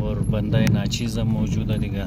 और बंदा नाचीज़ मौजूद है दिगा.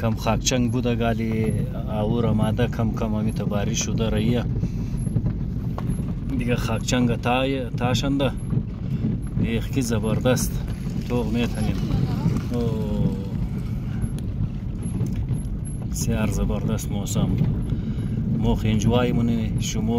कम खाकचंग बूदा गाली और आमादा कम कम अमी तो बारिश उदा रही है दिगा. खाकचंग ताशंदा एक की ज़बरदस्त तो में थनी ओ बसयार ज़बरदस्त मौसम मोख इंजॉय मुने शुमो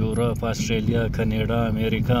Europe Australia Canada America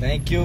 Thank you.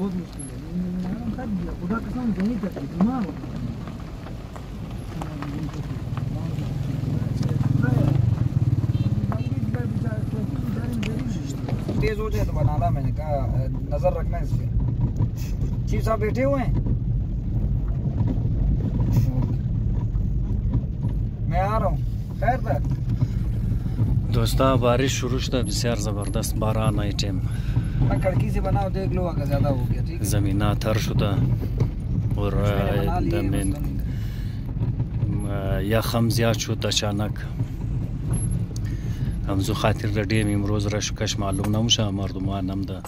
बहुत मुश्किल है खुदा कसम नहीं करती दिमाग तेज हो जाए तो बना ला. मैंने कहा नजर रखना इस पे. चीफ साहब बैठे हुए हैं, मैं आ रहा हूँ. खैर तक दोस्ता बारिश शुरू शुदा बसयार ज़बरदस्त बारान आई टाइम खिड़की से बनाओ देख लो अगर ज़्यादा हो गया. ठीक है ज़मीना थर शुदा और यखम ज़्यादा शुद अचानक हमजो खातिर रडीम इमरोज रशकश मालूम नमशा मर्दुमान नमदा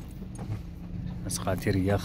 बस खातिर यख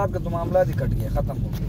आपका तो मामला ही कट गया, खत्म हो गया.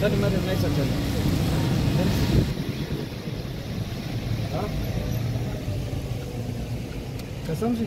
चल मेरे नहीं सर चल हाँ कसम से